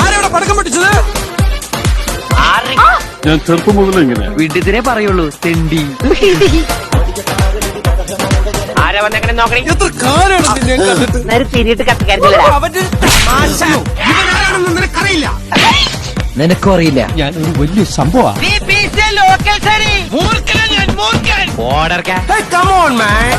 ആരാണ് പടക്കം പൊട്ടിച്ചത്? ഞാൻ ചെറുപ്പം മുതലേ ഇങ്ങനെ വീട്ടിനെ പറയുള്ളൂ തെണ്ടി. ആരാ വന്നെങ്ങനെ നോക്കണേ? എത്ര കാലാണ് നിന്നെ കണ്ടിട്ട്? നേരെ തിരിയിട്ട് കത്തിക്കാരില്ല. അവന്റെ ഇവനാരാണെന്ന് നിനക്കറിയില്ല. നിനക്കും അറിയില്ല. ഞാൻ ഒരു വലിയ സംഭവമാണ്. Hey, come on, man.